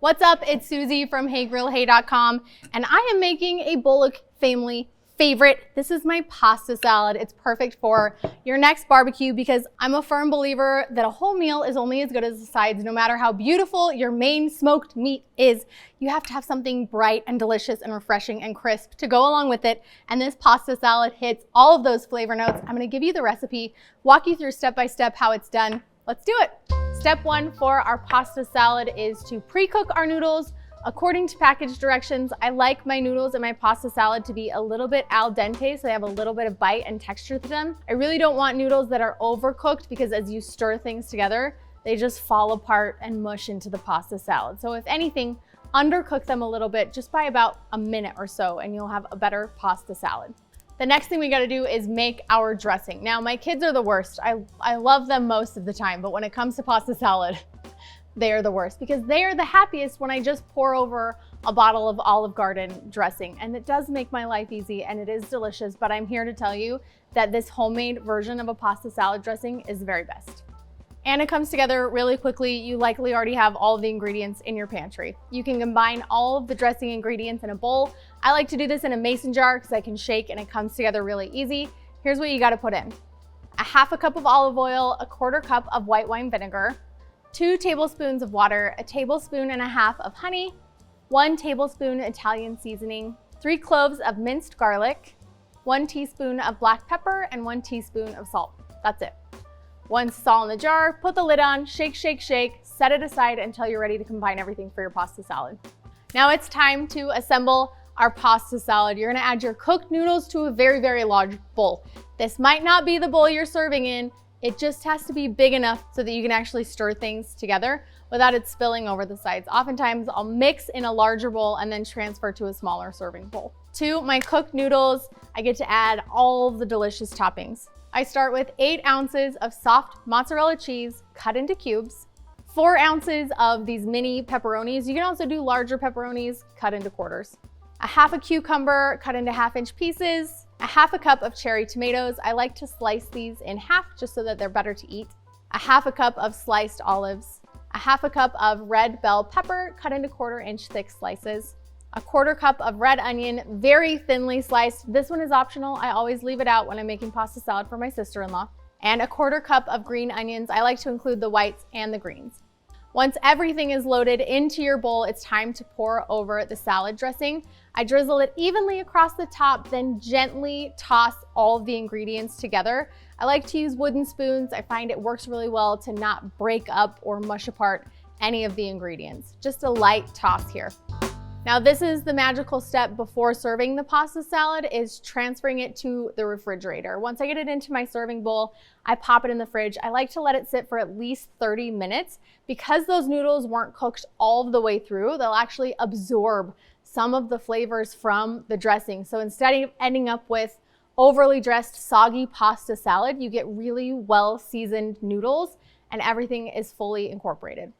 What's up? It's Susie from HeyGrillHey.com, and I am making a Bullock family favorite. This is my pasta salad. It's perfect for your next barbecue because I'm a firm believer that a whole meal is only as good as the sides. No matter how beautiful your main smoked meat is, you have to have something bright and delicious and refreshing and crisp to go along with it. And this pasta salad hits all of those flavor notes. I'm gonna give you the recipe, walk you through step by step how it's done. Let's do it. Step one for our pasta salad is to pre-cook our noodles. According to package directions, I like my noodles and my pasta salad to be a little bit al dente, so they have a little bit of bite and texture to them. I really don't want noodles that are overcooked because as you stir things together, they just fall apart and mush into the pasta salad. So if anything, undercook them a little bit, just by about a minute or so, and you'll have a better pasta salad. The next thing we gotta do is make our dressing. Now, my kids are the worst. I love them most of the time, but when it comes to pasta salad, they are the worst because they are the happiest when I just pour over a bottle of Olive Garden dressing. And it does make my life easy and it is delicious, but I'm here to tell you that this homemade version of a pasta salad dressing is the very best. And it comes together really quickly. You likely already have all of the ingredients in your pantry. You can combine all of the dressing ingredients in a bowl. I like to do this in a mason jar because I can shake and it comes together really easy. Here's what you gotta put in. A half a cup of olive oil, a quarter cup of white wine vinegar, 2 tablespoons of water, a tablespoon and a half of honey, 1 tablespoon Italian seasoning, 3 cloves of minced garlic, 1 teaspoon of black pepper, and 1 teaspoon of salt. That's it. Once it's all in the jar, put the lid on, shake, shake, shake, set it aside until you're ready to combine everything for your pasta salad. Now it's time to assemble our pasta salad. You're gonna add your cooked noodles to a very, very large bowl. This might not be the bowl you're serving in. It just has to be big enough so that you can actually stir things together without it spilling over the sides. Oftentimes I'll mix in a larger bowl and then transfer to a smaller serving bowl. To my cooked noodles, I get to add all of the delicious toppings. I start with 8 ounces of soft mozzarella cheese cut into cubes, 4 ounces of these mini pepperonis. You can also do larger pepperonis cut into quarters. A half a cucumber cut into 1/2-inch pieces, a half a cup of cherry tomatoes. I like to slice these in half just so that they're better to eat. A half a cup of sliced olives, a half a cup of red bell pepper cut into 1/4-inch thick slices, a 1/4 cup of red onion, very thinly sliced. This one is optional. I always leave it out when I'm making pasta salad for my sister-in-law. And a 1/4 cup of green onions. I like to include the whites and the greens. Once everything is loaded into your bowl, it's time to pour over the salad dressing. I drizzle it evenly across the top, then gently toss all of the ingredients together. I like to use wooden spoons. I find it works really well to not break up or mush apart any of the ingredients. Just a light toss here. Now this is the magical step before serving the pasta salad, is transferring it to the refrigerator. Once I get it into my serving bowl, I pop it in the fridge. I like to let it sit for at least 30 minutes. Because those noodles weren't cooked all the way through, they'll actually absorb some of the flavors from the dressing. So instead of ending up with overly dressed, soggy pasta salad, you get really well seasoned noodles and everything is fully incorporated.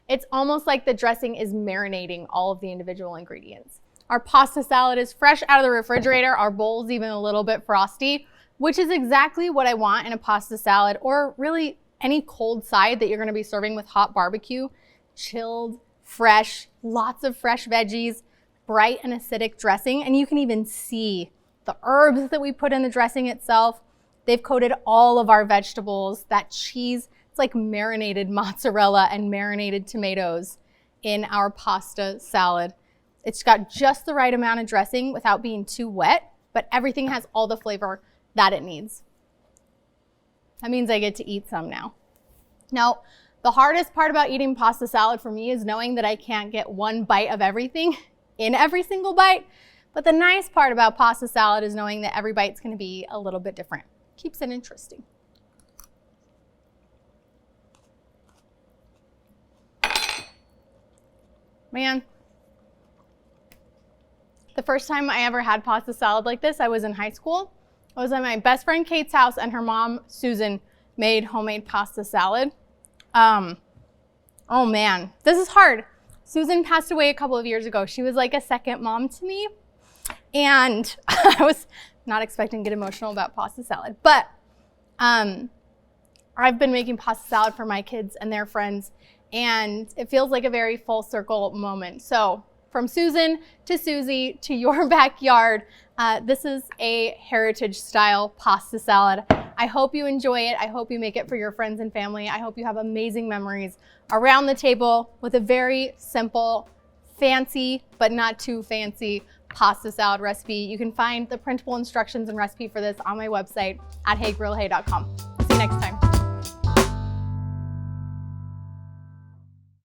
It's almost like the dressing is marinating all of the individual ingredients. Our pasta salad is fresh out of the refrigerator. Our bowl's even a little bit frosty, which is exactly what I want in a pasta salad, or really any cold side that you're gonna be serving with hot barbecue. Chilled, fresh, lots of fresh veggies, bright and acidic dressing, and you can even see the herbs that we put in the dressing itself. They've coated all of our vegetables, that cheese. It's like marinated mozzarella and marinated tomatoes in our pasta salad. It's got just the right amount of dressing without being too wet, but everything has all the flavor that it needs. That means I get to eat some now. Now, the hardest part about eating pasta salad for me is knowing that I can't get one bite of everything in every single bite. But the nice part about pasta salad is knowing that every bite's gonna be a little bit different. Keeps it interesting. Man, the first time I ever had pasta salad like this, I was in high school. I was at my best friend Kate's house and her mom, Susan, made homemade pasta salad. Oh man, this is hard. Susan passed away a couple of years ago. She was like a second mom to me. And I was not expecting to get emotional about pasta salad, but I've been making pasta salad for my kids and their friends and it feels like a very full circle moment. So from Susan to Susie to your backyard, this is a heritage style pasta salad. I hope you enjoy it. I hope you make it for your friends and family. I hope you have amazing memories around the table with a very simple, fancy, but not too fancy pasta salad recipe. You can find the printable instructions and recipe for this on my website at heygrillhey.com. See you next time.